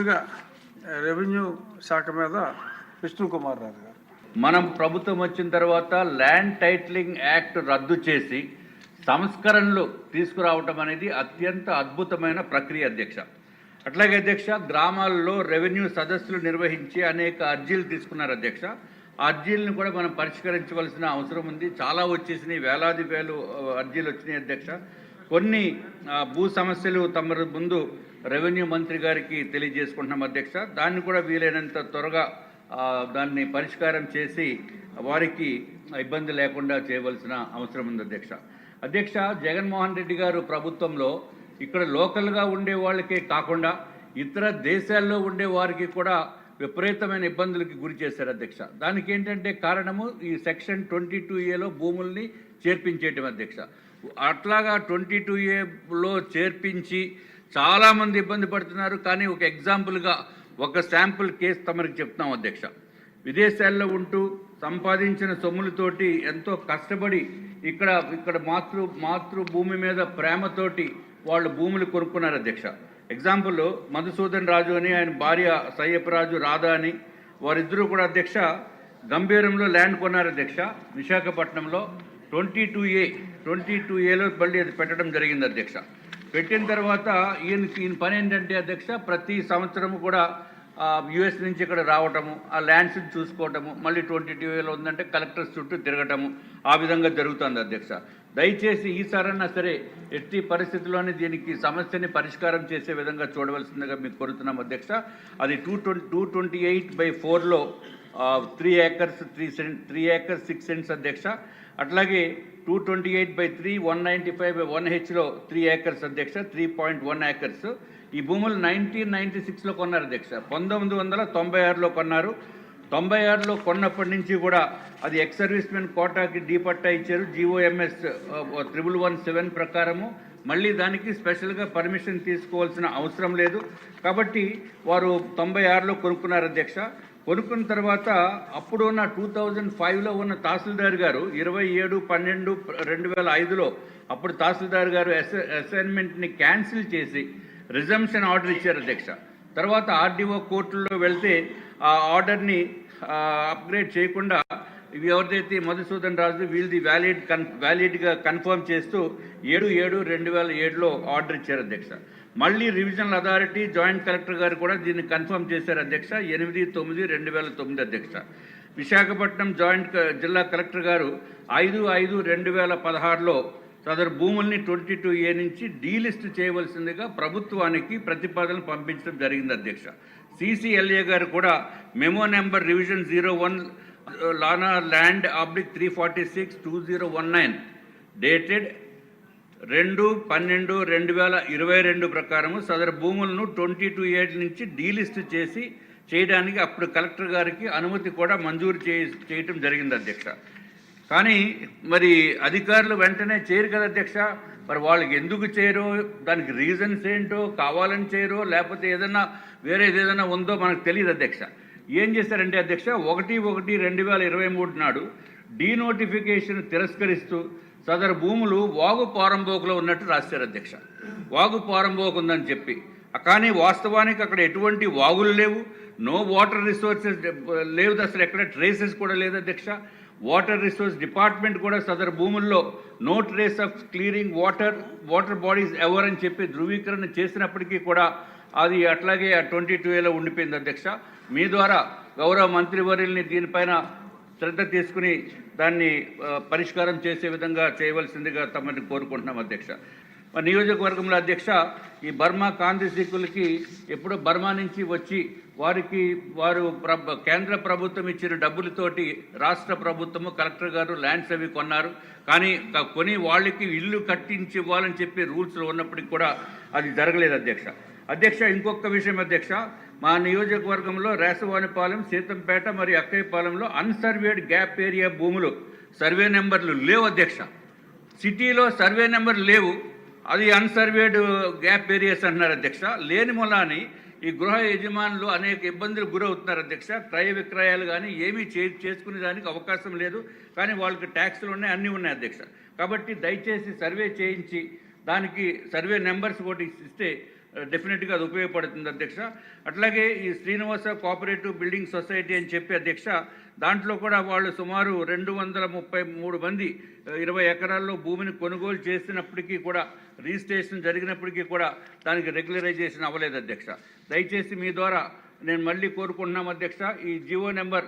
ముందుగా రెవెన్యూ శాఖ మీద విష్ణుకుమార్ రాజు గారు. మనం ప్రభుత్వం వచ్చిన తర్వాత ల్యాండ్ టైటిలింగ్ యాక్ట్ రద్దు చేసి సంస్కరణలు తీసుకురావటం అనేది అత్యంత అద్భుతమైన ప్రక్రియ అధ్యక్ష. అట్లాగే అధ్యక్ష, గ్రామాల్లో రెవెన్యూ సదస్సులు నిర్వహించి అనేక అర్జీలు తీసుకున్నారు అధ్యక్ష. ఆ అర్జీలను కూడా మనం పరిష్కరించవలసిన అవసరం ఉంది. చాలా వచ్చేసినాయి, వేలాది అర్జీలు వచ్చినాయి అధ్యక్ష. కొన్ని భూ సమస్యలు తమ ముందు రెవెన్యూ మంత్రి గారికి తెలియజేసుకుంటున్నాం అధ్యక్ష. దాన్ని కూడా వీలైనంత త్వరగా దాన్ని పరిష్కారం చేసి వారికి ఇబ్బంది లేకుండా చేయవలసిన అవసరం ఉంది అధ్యక్ష. అధ్యక్ష, జగన్మోహన్ రెడ్డి గారు ప్రభుత్వంలో ఇక్కడ లోకల్గా ఉండే వాళ్ళకే కాకుండా ఇతర దేశాల్లో ఉండే వారికి కూడా విపరీతమైన ఇబ్బందులకి గురి చేశారు అధ్యక్ష. దానికి ఏంటంటే కారణము ఈ సెక్షన్ 22A భూముల్ని చేర్పించేయటం అధ్యక్ష. అట్లాగా 22A చేర్పించి చాలామంది ఇబ్బంది పడుతున్నారు. కానీ ఒక ఎగ్జాంపుల్గా ఒక శాంపుల్ కేసు తమరికి చెప్తున్నాం అధ్యక్ష. విదేశాల్లో ఉంటూ సంపాదించిన సొమ్ములతోటి ఎంతో కష్టపడి ఇక్కడ మాతృభూమి మీద ప్రేమతోటి వాళ్ళు భూములు కొనుక్కున్నారు అధ్యక్ష. ఎగ్జాంపుల్ మధుసూదన్ రాజు అని, ఆయన భార్య సయ్యప్పరాజు రాధా అని, వారిద్దరూ కూడా అధ్యక్ష గంభీరంలో ల్యాండ్ కొన్నారు అధ్యక్ష. విశాఖపట్నంలో 22A మళ్ళీ అది పెట్టడం జరిగింది అధ్యక్ష. పెట్టిన తర్వాత ఈయన పని ఏంటంటే అధ్యక్ష, ప్రతి సంవత్సరము కూడా యుఎస్ నుంచి ఇక్కడ రావటము, ఆ ల్యాండ్స్ని చూసుకోవటము, మళ్ళీ 22A ఉందంటే కలెక్టర్స్ చుట్టూ తిరగటము, ఆ విధంగా జరుగుతుంది అధ్యక్ష. దయచేసి ఈసారన్నా సరే ఎట్టి పరిస్థితుల్లోనే దీనికి సమస్యని పరిష్కారం చేసే విధంగా చూడవలసిందిగా మీకు కోరుతున్నాం అధ్యక్ష. అది 228/4 3 acres 6 cents అధ్యక్ష. అట్లాగే 228/3 195/1H 3 acres అధ్యక్ష, 3.1 acres. ఈ భూములు 1996 కొన్నారు అధ్యక్ష. 1996 కొన్నారు. 96 కొన్నప్పటి నుంచి కూడా అది ఎక్స్ సర్వీస్ మెన్ కోటాకి డీ పట్టా ఇచ్చారు. GOMS 1117 ప్రకారము. మళ్ళీ దానికి స్పెషల్గా పర్మిషన్ తీసుకోవాల్సిన అవసరం లేదు. కాబట్టి వారు 96 కొనుక్కున్నారు అధ్యక్ష. కొనుక్కున్న తర్వాత అప్పుడు ఉన్న 2005 ఉన్న తహసీల్దార్ గారు 27/12/2005 అప్పుడు తహసీల్దార్ గారు అసైన్మెంట్ని క్యాన్సిల్ చేసి రిజంప్షన్ ఆర్డర్ ఇచ్చారు అధ్యక్ష. తర్వాత RDO కోర్టుల్లో వెళ్తే ఆ ఆర్డర్ని అప్గ్రేడ్ చేయకుండా ఎవరిదైతే మధుసూదన్ రాజు వీళ్ళది వ్యాలిడ్గా కన్ఫర్మ్ చేస్తూ 7/7/2007 ఆర్డర్ ఇచ్చారు అధ్యక్ష. మళ్ళీ రివిజనల్ అథారిటీ జాయింట్ కలెక్టర్ గారు కూడా దీన్ని కన్ఫర్మ్ చేశారు అధ్యక్ష, 8/9/2009 అధ్యక్ష. విశాఖపట్నం జాయింట్ జిల్లా కలెక్టర్ గారు 5/5/2016 సదరు భూముల్ని 22A నుంచి డీలిస్ట్ చేయవలసిందిగా ప్రభుత్వానికి ప్రతిపాదనలు పంపించడం జరిగింది అధ్యక్ష. CCLA గారు కూడా మెమో నెంబర్ రివిజన్ 01 లానా ల్యాండ్ /346/2019 డేటెడ్ 2/12/2022 ప్రకారము సదరు భూములను 22A నుంచి డీలిస్ట్ చేయడానికి అప్పుడు కలెక్టర్ గారికి అనుమతి కూడా మంజూరు చేయటం జరిగింది అధ్యక్ష. కానీ మరి అధికారులు వెంటనే చేయరు కదా అధ్యక్ష. మరి వాళ్ళకి ఎందుకు చేయరో, దానికి రీజన్స్ ఏంటో, కావాలని చేయరో లేకపోతే ఏదైనా ఉందో మనకు తెలియదు అధ్యక్ష. ఏం చేశారంటే అధ్యక్ష, 1/1/2023 నాడు డీనోటిఫికేషన్ తిరస్కరిస్తూ సదరు భూములు వాగు పారంబోకులో ఉన్నట్టు రాశారు అధ్యక్ష. వాగు పారంబోకు ఉందని చెప్పి, కానీ వాస్తవానికి అక్కడ ఎటువంటి వాగులు లేవు, నో వాటర్ రిసోర్సెస్ లేవు, అసలు ఎక్కడ ట్రేసెస్ కూడా లేదు అధ్యక్ష. వాటర్ రిసోర్స్ డిపార్ట్మెంట్ కూడా సదరు భూముల్లో no trace of clearing water bodies ever అని చెప్పి ధృవీకరణ చేసినప్పటికీ కూడా అది అట్లాగే 22A ఉండిపోయింది అధ్యక్ష. మీ ద్వారా గౌరవ మంత్రివర్యుల్ని దీనిపైన శ్రద్ధ తీసుకుని దాన్ని పరిష్కారం చేసే విధంగా చేయవలసిందిగా తమని కోరుకుంటున్నాం అధ్యక్ష. నియోజకవర్గంలో అధ్యక్ష, ఈ బర్మా కాంతిశీకులకి ఎప్పుడో బర్మా నుంచి వచ్చి వారు కేంద్ర ప్రభుత్వం ఇచ్చిన డబ్బులతోటి రాష్ట్ర ప్రభుత్వము కలెక్టర్ గారు ల్యాండ్స్ అవి కొన్నారు. కానీ వాళ్ళకి ఇల్లు కట్టించి ఇవ్వాలని చెప్పి రూల్స్లో ఉన్నప్పటికీ కూడా అది జరగలేదు అధ్యక్ష. ఇంకొక విషయం అధ్యక్ష, మా నియోజకవర్గంలో రేసవానిపాలెం, సీతంపేట మరియు అక్కయ్యపాలెంలో అన్సర్వేడ్ గ్యాప్ ఏరియా భూములు సర్వే నెంబర్లు లేవు అధ్యక్ష. సిటీలో సర్వే నెంబర్లు లేవు, అది అన్సర్వేడ్ గ్యాప్ ఏరియాస్ అంటున్నారు అధ్యక్ష. లేని మూలాని ఈ గృహ యజమానులు అనేక ఇబ్బందులు గురవుతున్నారు అధ్యక్ష. క్రయ విక్రయాలు కానీ ఏమీ చేసుకునే దానికి అవకాశం లేదు. కానీ వాళ్ళకి ట్యాక్సులు ఉన్నాయి, అన్నీ ఉన్నాయి అధ్యక్ష. కాబట్టి దయచేసి సర్వే చేయించి దానికి సర్వే నెంబర్స్ కూడా ఇస్తే డెఫినెట్గా అది ఉపయోగపడుతుంది అధ్యక్ష. అట్లాగే ఈ శ్రీనివాస కోఆపరేటివ్ బిల్డింగ్ సొసైటీ అని చెప్పి అధ్యక్ష, దాంట్లో కూడా వాళ్ళు సుమారు 233 మంది 20 ఎకరాల్లో భూమిని కొనుగోలు చేసినప్పటికీ కూడా, రిజిస్ట్రేషన్ జరిగినప్పటికీ కూడా దానికి రెగ్యులరైజేషన్ అవ్వలేదు అధ్యక్ష. దయచేసి మీ ద్వారా నేను మళ్ళీ కోరుకుంటున్నాం అధ్యక్ష, ఈ జియో నెంబర్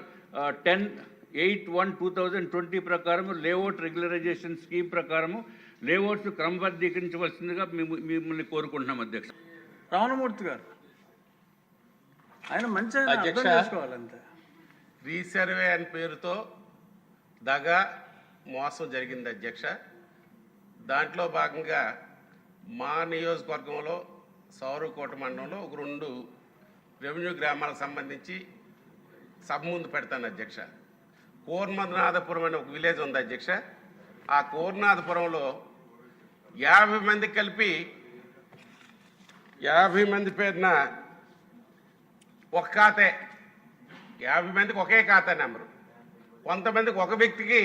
1081/2020 ప్రకారం లేఅవుట్ రెగ్యులరైజేషన్ స్కీమ్ ప్రకారము లేఅవుట్స్ క్రమబద్ధీకరించవలసిందిగా మిమ్మల్ని కోరుకుంటున్నాం అధ్యక్ష. రావణమూర్తి గారు, ఆయన మంచి అర్థం చేసుకోవాలంతే. రీసర్వే అని పేరుతో దగా మోసం జరిగింది అధ్యక్ష. దాంట్లో భాగంగా మా నియోజకవర్గంలో సౌరకోట మండలంలో ఒక 2 రెవెన్యూ గ్రామాలకు సంబంధించి సభ ముందు పెడతాను అధ్యక్ష. కోర్మనాథపురం అనే ఒక విలేజ్ ఉంది అధ్యక్ష. ఆ కోర్నాథపురంలో 50 మంది కలిపి 50 మంది పేరున ఒక ఖాతే, 50 మందికి ఒకే ఖాతా నెంబరు, కొంతమందికి ఒక వ్యక్తికి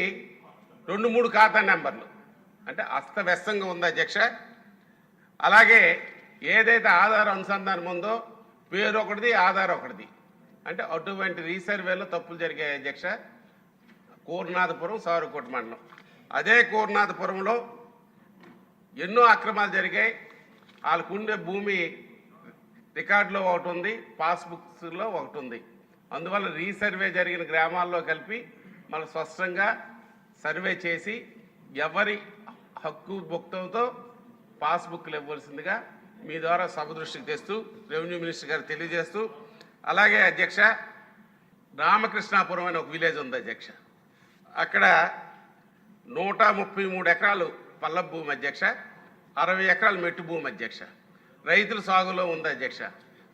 2-3 ఖాతా నెంబర్లు, అంటే అస్తవ్యస్తంగా ఉంది అధ్యక్ష. అలాగే ఏదైతే ఆధార్ అనుసంధానం ఉందో పేరు ఒకటిది, ఆధార్ ఒకటిది, అంటే అటువంటి రీసర్వేలో తప్పులు జరిగాయి అధ్యక్ష. కోర్నాథపురం సారుకోట మండలం. అదే కోర్నాథపురంలో ఎన్నో అక్రమాలు జరిగాయి. వాళ్ళకు ఉండే భూమి రికార్డులో ఒకటి ఉంది, పాస్బుక్స్లో ఒకటి ఉంది. అందువల్ల రీసర్వే జరిగిన గ్రామాల్లో కలిపి మనం స్పష్టంగా సర్వే చేసి ఎవరి హక్కు భుక్తంతో పాస్బుక్లు ఇవ్వాల్సిందిగా మీ ద్వారా సభ దృష్టికి తెస్తూ రెవెన్యూ మినిస్టర్ గారు తెలియజేస్తూ, అలాగే అధ్యక్ష రామకృష్ణాపురం అనే ఒక విలేజ్ ఉంది అధ్యక్ష. అక్కడ 133 ఎకరాలు పల్ల భూమి అధ్యక్ష, 60 ఎకరాలు మెట్టు భూమి అధ్యక్ష. రైతుల సాగులో ఉంది అధ్యక్ష.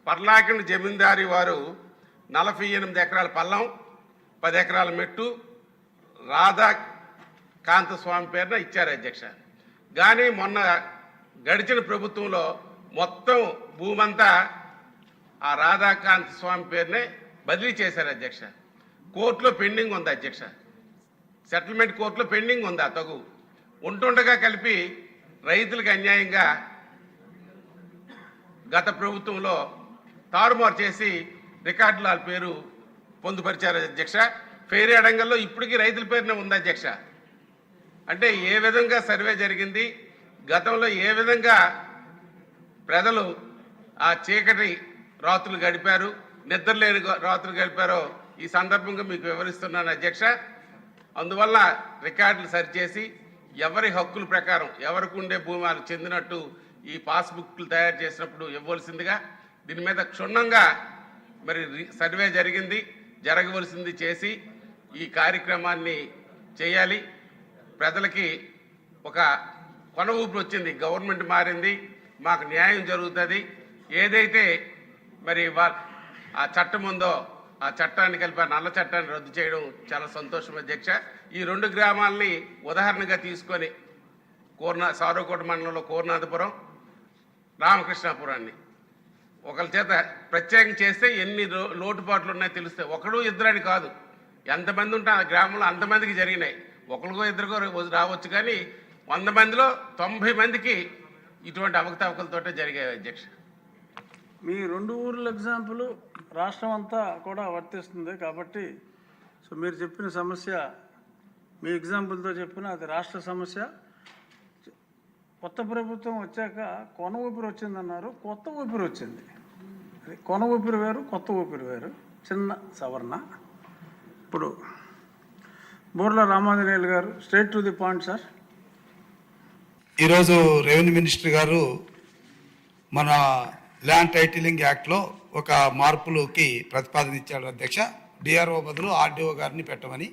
పర్లాకిండ్ జమీందారి వారు 48 ఎకరాల పల్లం, 10 ఎకరాల మెట్టు రాధా కాంతస్వామి పేరున ఇచ్చారు అధ్యక్ష. కానీ మొన్న గడిచిన ప్రభుత్వంలో మొత్తం భూమంతా ఆ రాధాకాంత స్వామి పేరునే బదిలీ చేశారు అధ్యక్ష. కోర్టులో పెండింగ్ ఉంది అధ్యక్ష, సెటిల్మెంట్ కోర్టులో పెండింగ్ ఉంది. ఆ తగు ఉంటుండగా కలిపి రైతులకు అన్యాయంగా గత ప్రభుత్వంలో తారుమారు చేసి రికార్డుల పేరు పొందుపరిచారు అధ్యక్ష. ఫెయిరీ అడంగల్లో ఇప్పటికీ రైతుల పేరునే ఉంది అధ్యక్ష. అంటే ఏ విధంగా సర్వే జరిగింది, గతంలో ఏ విధంగా ప్రజలు ఆ చీకటి రాత్రులు గడిపారు, నిద్రలేని రాత్రులు గడిపారో ఈ సందర్భంగా మీకు వివరిస్తున్నాను అధ్యక్ష. అందువల్ల రికార్డులు సరిచేసి ఎవరి హక్కుల ప్రకారం ఎవరికి ఉండే భూమి వాళ్ళకి చెందినట్టు ఈ పాస్బుక్లు తయారు చేసినప్పుడు ఇవ్వాల్సిందిగా, దీని మీద క్షుణ్ణంగా మరి సర్వే జరిగింది, జరగవలసింది చేసి ఈ కార్యక్రమాన్ని చేయాలి. ప్రజలకి ఒక కొన ఊపిరి వచ్చింది, గవర్నమెంట్ మారింది, మాకు న్యాయం జరుగుతుంది. ఏదైతే మరి ఆ చట్టం ఉందో ఆ చట్టాన్ని కలిపి ఆ నల్ల చట్టాన్ని రద్దు చేయడం చాలా సంతోషం అధ్యక్ష. ఈ 2 గ్రామాలని ఉదాహరణగా తీసుకొని సారోకోట మండలంలో కోర్నాథపురం, రామకృష్ణాపురాన్ని ఒకరి చేత ప్రత్యేకం చేస్తే ఎన్ని లోటుపాట్లు ఉన్నాయో తెలుస్తాయి. 1-2 అని కాదు, ఎంతమంది ఉంటే ఆ గ్రామంలో అంతమందికి జరిగినాయి. 1-2 రావచ్చు, కానీ 100 మందిలో 90 మందికి ఇటువంటి అవకతవకలతోటే జరిగాయి అధ్యక్ష. మీ 2 ఊర్ల ఎగ్జాంపుల్ రాష్ట్రం అంతా కూడా వర్తిస్తుంది కాబట్టి, సో మీరు చెప్పిన సమస్య మీ ఎగ్జాంపుల్తో చెప్పిన అది రాష్ట్ర సమస్య. కొత్త ప్రభుత్వం వచ్చాక కొన ఊపిరి వచ్చిందన్నారు, కొత్త ఊపిరి వచ్చింది. కొన ఊపిరి వేరు, కొత్త ఊపిరి వేరు, చిన్న సవరణ. ఇప్పుడు బూర్ల రామాంజనేయులు గారు, straight to the point sir. ఈరోజు రెవెన్యూ మినిస్టర్ గారు మన ల్యాండ్ టైటిలింగ్ యాక్ట్లో ఒక మార్పులకి ప్రతిపాదన ఇచ్చాడు అధ్యక్ష. డిఆర్ఓ బదులు ఆర్డీఓ గారిని పెట్టమని.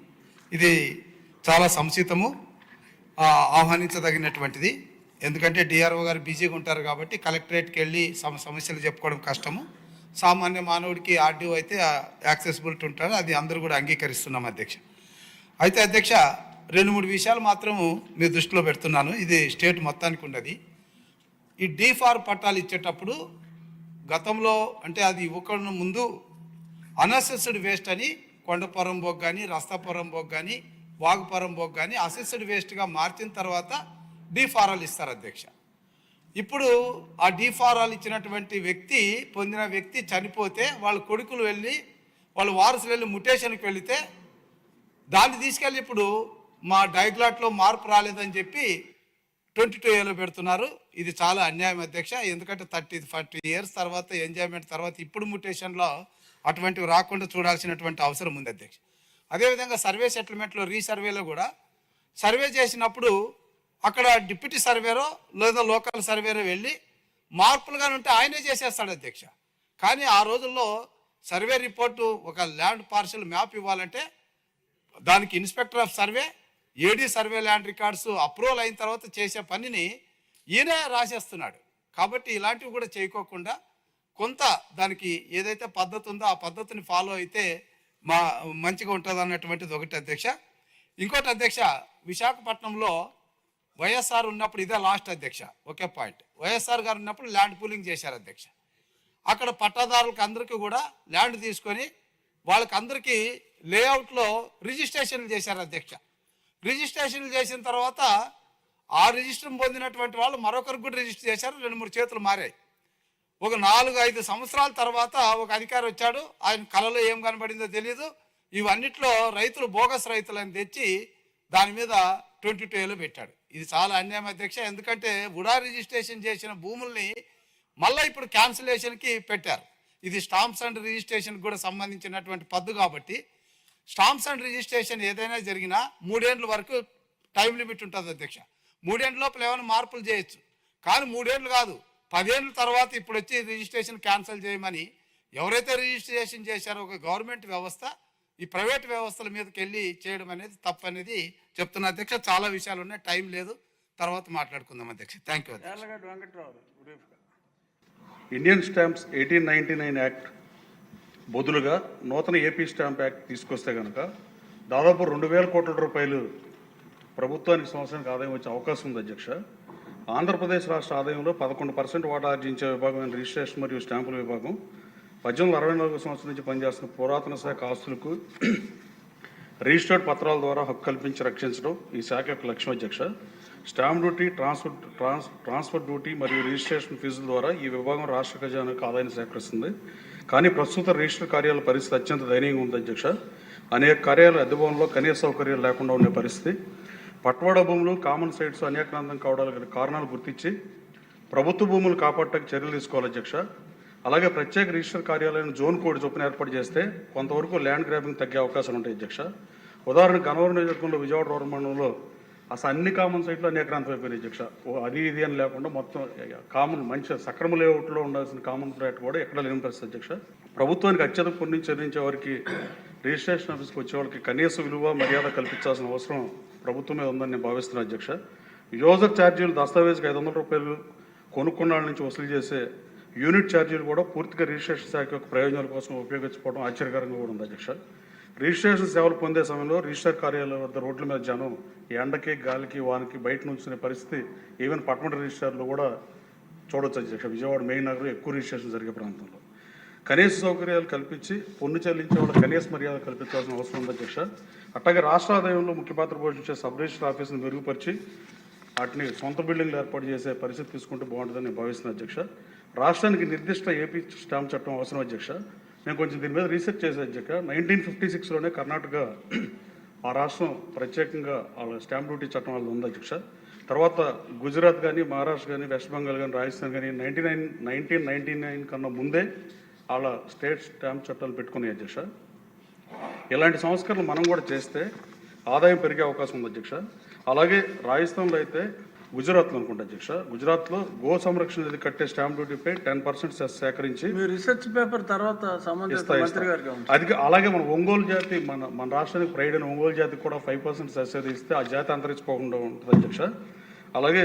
ఇది చాలా సంసితము, ఆహ్వానించదగినటువంటిది. ఎందుకంటే డిఆర్ఓ గారు బిజీగా ఉంటారు కాబట్టి కలెక్టరేట్కి వెళ్ళి సమస్యలు చెప్పుకోవడం కష్టము. సామాన్య మానవుడికి ఆర్డీఓ అయితే యాక్సెసిబిలిటీ ఉంటారు, అది అందరూ కూడా అంగీకరిస్తున్నాం అధ్యక్ష. అయితే అధ్యక్ష 2-3 విషయాలు మాత్రము మీ దృష్టిలో పెడుతున్నాను. ఇది స్టేట్ మొత్తానికి ఉన్నది. ఈ డీఫార్ పట్టాలు ఇచ్చేటప్పుడు గతంలో అంటే అది ఇవ్వకుండా ముందు అన్అసెస్డ్ వేస్ట్ అని కొండపురం బోగ్ కానీ, రస్తాపురం బోగ్ కానీ, వాగుపురం బోగ్ కానీ అసెస్డ్ వేస్ట్గా మార్చిన తర్వాత డీఫారాలు ఇస్తారు అధ్యక్ష. ఇప్పుడు ఆ డీఫారాలు ఇచ్చినటువంటి వ్యక్తి పొందిన వ్యక్తి చనిపోతే వాళ్ళ కొడుకులు వెళ్ళి వాళ్ళ వారసులు వెళ్ళి ముటేషన్కి వెళితే దాన్ని తీసుకెళ్ళి ఇప్పుడు మా డైగ్లాట్లో మార్పు రాలేదని చెప్పి 22A పెడుతున్నారు. ఇది చాలా అన్యాయం అధ్యక్ష. ఎందుకంటే 30-40 ఇయర్స్ తర్వాత ఎంజాయ్మెంట్ తర్వాత ఇప్పుడు ముటేషన్లో అటువంటివి రాకుండా చూడాల్సినటువంటి అవసరం ఉంది అధ్యక్ష. అదేవిధంగా సర్వే సెటిల్మెంట్లో రీసర్వేలో కూడా సర్వే చేసినప్పుడు అక్కడ డిప్యూటీ సర్వేరో లేదా లోకల్ సర్వేరో వెళ్ళి మార్పులుగానే ఉంటే ఆయనే చేసేస్తాడు అధ్యక్ష. కానీ ఆ రోజుల్లో సర్వే రిపోర్టు ఒక ల్యాండ్ పార్సల్ మ్యాప్ ఇవ్వాలంటే దానికి inspector of survey AD survey land records approval అయిన తర్వాత చేసే పనిని ఈయనే రాసేస్తున్నాడు. కాబట్టి ఇలాంటివి కూడా చేయకోకుండా కొంత దానికి ఏదైతే పద్ధతి ఉందో ఆ పద్ధతిని ఫాలో అయితే మంచిగా ఉంటుంది అన్నటువంటిది ఒకటి అధ్యక్ష. ఇంకోటి అధ్యక్ష, విశాఖపట్నంలో వైఎస్ఆర్ ఉన్నప్పుడు ఇదే లాస్ట్ అధ్యక్ష, ఒకే పాయింట్. వైఎస్ఆర్ గారు ఉన్నప్పుడు ల్యాండ్ పూలింగ్ చేశారు అధ్యక్ష. అక్కడ పట్టాదారులకు అందరికీ కూడా ల్యాండ్ తీసుకొని వాళ్ళకందరికీ లేఅవుట్లో రిజిస్ట్రేషన్లు చేశారు అధ్యక్ష. రిజిస్ట్రేషన్లు చేసిన తర్వాత ఆ రిజిస్టర్ పొందినటువంటి వాళ్ళు మరొకరికి కూడా రిజిస్టర్ చేశారు. 2-3 చేతులు మారాయి. ఒక 4-5 సంవత్సరాల తర్వాత ఒక అధికారి వచ్చాడు. ఆయన కళలో ఏం కనబడిందో తెలియదు. ఇవన్నిట్లో రైతులు బోగస్ రైతులని తెచ్చి దాని మీద 22A పెట్టాడు. ఇది చాలా అన్యాయం అధ్యక్ష. ఎందుకంటే ఉడా రిజిస్ట్రేషన్ చేసిన భూముల్ని మళ్ళీ ఇప్పుడు క్యాన్సిలేషన్కి పెట్టారు. ఇది స్టాంప్స్ అండ్ రిజిస్ట్రేషన్కి కూడా సంబంధించినటువంటి పద్దు కాబట్టి స్టాంప్స్ అండ్ రిజిస్ట్రేషన్ ఏదైనా జరిగినా 3 ఏళ్ళ వరకు టైం లిమిట్ ఉంటుంది అధ్యక్ష. 3 ఏళ్ళ లోపల ఏమైనా మార్పులు చేయొచ్చు. కానీ 3 ఏళ్ళు కాదు, 10 ఏళ్ళ తర్వాత ఇప్పుడు వచ్చి రిజిస్ట్రేషన్ క్యాన్సిల్ చేయమని ఎవరైతే రిజిస్ట్రేషన్ చేశారో ఒక గవర్నమెంట్ వ్యవస్థ ఈ ప్రైవేట్ వ్యవస్థల మీదకి వెళ్ళి చేయడం అనేది తప్పు అనేది చెప్తున్నా అధ్యక్ష. చాలా విషయాలు ఉన్నాయి, టైం లేదు, తర్వాత మాట్లాడుకుందాం అధ్యక్ష. Thank you. Indian stamps 1899 act బదులుగా నూతన ఏపీ స్టాంప్ యాక్ట్ తీసుకొస్తే కనుక దాదాపు 2,000 కోట్ల రూపాయలు ప్రభుత్వానికి సంవత్సరానికి ఆదాయం వచ్చే అవకాశం ఉంది అధ్యక్ష. ఆంధ్రప్రదేశ్ రాష్ట్ర ఆదాయంలో 11% వాటా ఆర్జించే విభాగమైన రిజిస్ట్రేషన్ మరియు స్టాంపుల విభాగం 1864 సంవత్సరం నుంచి పనిచేస్తున్న పురాతన శాఖ ఆస్తులకు రిజిస్టర్డ్ పత్రాల ద్వారా హక్కు కల్పించి రక్షించడం ఈ శాఖ యొక్క లక్ష్యం అధ్యక్ష. స్టాంప్ డ్యూటీ, ట్రాన్స్ఫర్ డ్యూటీ మరియు రిజిస్ట్రేషన్ ఫీజుల ద్వారా ఈ విభాగం రాష్ట్ర ఖజానాకు ఆదాయాన్ని సేకరిస్తుంది. కానీ ప్రస్తుత రిజిస్టర్ కార్యాలయ పరిస్థితి అత్యంత దయనీయంగా ఉంది అధ్యక్ష. అనేక కార్యాలయాలు అద్దె భవనంలో కనీస సౌకర్యాలు లేకుండా ఉండే పరిస్థితి, పట్వాడా భూములు, కామన్ సైట్స్ అనేకాంతం కావడానికి కారణాలు గుర్తించి ప్రభుత్వ భూములు కాపాడటానికి చర్యలు తీసుకోవాలి అధ్యక్ష. అలాగే ప్రత్యేక రిజిస్టర్ కార్యాలయాన్ని జోన్ కోడ్ చొప్పున ఏర్పాటు చేస్తే కొంతవరకు ల్యాండ్ గ్రాబింగ్ తగ్గే అవకాశాలు ఉంటాయి అధ్యక్ష. ఉదాహరణకు గన్నవరం నియోజకవర్గంలో విజయవాడ రూరల్ మండలంలో అసలు అన్ని కామన్ సైట్లు అనేకాంతం అయిపోయినాయి అధ్యక్ష. అది ఇది అని లేకుండా మొత్తం కామన్ మంచి సక్రమ లేఅవుట్లో ఉండాల్సిన కామన్ ఫ్లాట్ కూడా ఎక్కడ లేని పరిస్థితి అధ్యక్ష. ప్రభుత్వానికి అత్యధిక పుణ్యం చెల్లించే వారికి రిజిస్ట్రేషన్ ఆఫీస్కి వచ్చే వాళ్ళకి కనీస విలువ మర్యాద కల్పించాల్సిన అవసరం ప్రభుత్వం మీద ఉందని నేను భావిస్తున్నాను అధ్యక్ష. యూజర్ ఛార్జీలు దస్తావేజ్కి 500 రూపాయలు కొనుక్కున్న నుంచి వసూలు చేసే యూనిట్ ఛార్జీలు కూడా పూర్తిగా రిజిస్ట్రేషన్ శాఖ యొక్క ప్రయోజనాల కోసం ఉపయోగించుకోవడం ఆశ్చర్యకరంగా కూడా ఉంది అధ్యక్ష. రిజిస్ట్రేషన్ సేవలు పొందే సమయంలో రిజిస్టర్ కార్యాలయం వద్ద రోడ్ల మీద జనం ఎండకి, గాలికి, వానికి బయట నుంచునే పరిస్థితి ఈవెన్ పట్టణ రిజిస్టర్లు కూడా చూడొచ్చు అధ్యక్ష. విజయవాడ మెయిన్ నగరం ఎక్కువ రిజిస్ట్రేషన్ జరిగే ప్రాంతంలో కనీస సౌకర్యాలు కల్పించి పన్ను చెల్లించే వాళ్ళ కనీస మర్యాద కల్పించాల్సిన అవసరం ఉంది అధ్యక్ష. అట్లాగే రాష్ట్ర ఆదాయంలో ముఖ్య పాత్ర పోషించే సబ్ రిజిస్టర్ ఆఫీసును మెరుగుపరిచి వాటిని సొంత బిల్డింగ్లు ఏర్పాటు చేసే పరిస్థితి తీసుకుంటే బాగుంటుందని నేను భావిస్తున్నాను అధ్యక్ష. రాష్ట్రానికి నిర్దిష్ట ఏపీ స్టాంప్ చట్టం అవసరం అధ్యక్ష. నేను కొంచెం దీని మీద రీసెర్చ్ చేసే అధ్యక్ష. 1956లోనే కర్ణాటక ఆ రాష్ట్రం ప్రత్యేకంగా వాళ్ళ స్టాంప్ డ్యూటీ చట్టం వాళ్ళు ఉంది అధ్యక్ష. తర్వాత గుజరాత్ కానీ, మహారాష్ట్ర కానీ, వెస్ట్ బెంగాల్ కానీ, రాజస్థాన్ కానీ 1999 కన్నా ముందే వాళ్ళ స్టేట్ స్టాంప్ చట్టాలు పెట్టుకున్నాయి అధ్యక్ష. ఇలాంటి సంస్కరణలు మనం కూడా చేస్తే ఆదాయం పెరిగే అవకాశం ఉంది అధ్యక్ష. అలాగే రాజస్థాన్లో అయితే గుజరాత్లో అనుకుంటా అధ్యక్ష, గుజరాత్లో గో సంరక్షణ నిధి కట్టే స్టాంప్ డ్యూటీపై 10% సేకరించి రీసెర్చ్ పేపర్ తర్వాత అది అలాగే మన ఒంగోలు జాతి మన రాష్ట్రానికి ప్రైడ్ అయిన ఒంగోలు జాతికి కూడా 5% సబ్సిడీ ఇస్తే ఆ జాతి అంతరించిపోకుండా ఉంటుంది అధ్యక్ష. అలాగే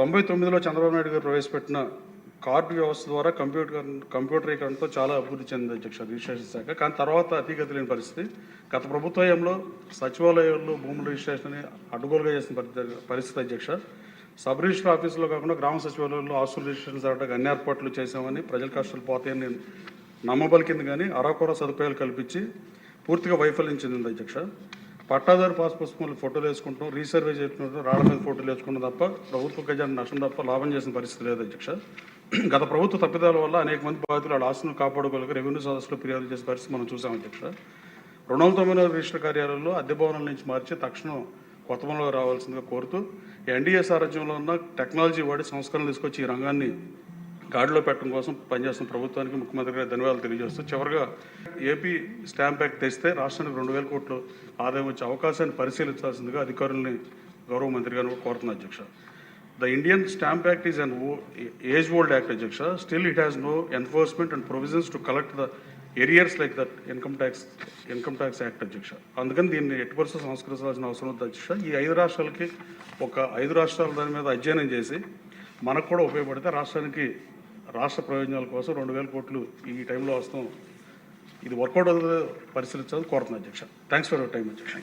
99లో చంద్రబాబు నాయుడు గారు ప్రవేశపెట్టిన కార్డు వ్యవస్థ ద్వారా కంప్యూటరీకరణతో చాలా అభివృద్ధి చెందింది అధ్యక్ష రిజిస్ట్రేషన్ శాఖ. కానీ తర్వాత అతిగతి లేని పరిస్థితి. గత ప్రభుత్వంలో సచివాలయాల్లో భూముల రిజిస్ట్రేషన్ అడ్డుగోలుగా చేసిన పరిస్థితి అధ్యక్ష. సబ్ రిజిస్టర్ ఆఫీసులో కాకుండా గ్రామ సచివాలయాల్లో ఆస్తుల రిజిస్ట్రేషన్ జరగడానికి అన్ని ఏర్పాట్లు చేసామని ప్రజల కష్టాలు పోతాయని నమ్మబలికింది. కానీ అరాకొర సదుపాయాలు కల్పించి పూర్తిగా వైఫల్యం చెందింది అధ్యక్ష. పట్టాదారు పాస్ పుస్తకంలో ఫోటోలు వేసుకుంటాం, రీసర్వే చేసుకుంటాం, రాళ్ల మీద ఫోటోలు వేసుకుంటాం తప్ప ప్రభుత్వ ఖజానా నష్టం తప్ప లాభం చేసిన పరిస్థితి లేదు అధ్యక్ష. గత ప్రభుత్వ తప్పిదాల వల్ల అనేక మంది బాధితులు వాళ్ళ ఆస్తులను కాపాడుకోలేక రెవెన్యూ సదస్సులో ఫిర్యాదు చేసే పరిస్థితి మనం చూసాం అధ్యక్ష. 209వ రిజిస్టర్ కార్యాలయంలో అద్దె భవనాల నుంచి మార్చి తక్షణం కొత్త భవనంలో రావాల్సిందిగా కోరుతూ ఎన్డీఏ సారథ్యంలో ఉన్న టెక్నాలజీ వాడి సంస్కరణలు తీసుకొచ్చి ఈ రంగాన్ని గాడిలో పెట్టడం కోసం పనిచేస్తున్న ప్రభుత్వానికి ముఖ్యమంత్రి గారి ధన్యవాదాలు తెలియజేస్తూ, చివరిగా ఏపీ స్టాంప్ యాక్ట్ తెస్తే రాష్ట్రానికి 2,000 కోట్లు ఆదాయం వచ్చే అవకాశాన్ని పరిశీలించాల్సిందిగా అధికారులని గౌరవ మంత్రి గారు కోరుతున్నారు అధ్యక్ష. The Indian Stamp Act is an age-old act, Adhyaksha. Still, it has no enforcement and provisions to collect the arrears like that income tax act, Adhyaksha. అందుకని దీన్ని ఎట్టి పరిస్థితుల్లో సంస్కరించాల్సిన అవసరం ఉంది అధ్యక్ష. ఈ 5 రాష్ట్రాలకి ఒక 5 రాష్ట్రాల దాని మీద అధ్యయనం చేసి మనకు కూడా ఉపయోగపడితే రాష్ట్రానికి రాష్ట్ర ప్రయోజనాల కోసం 2,000 కోట్లు ఈ టైంలో వస్తాం. ఇది వర్కౌట్ అవుతుందో పరిశీలించాలని కోరుతున్నాను అధ్యక్ష. థ్యాంక్స్ ఫర్ యువర్ టైం అధ్యక్ష.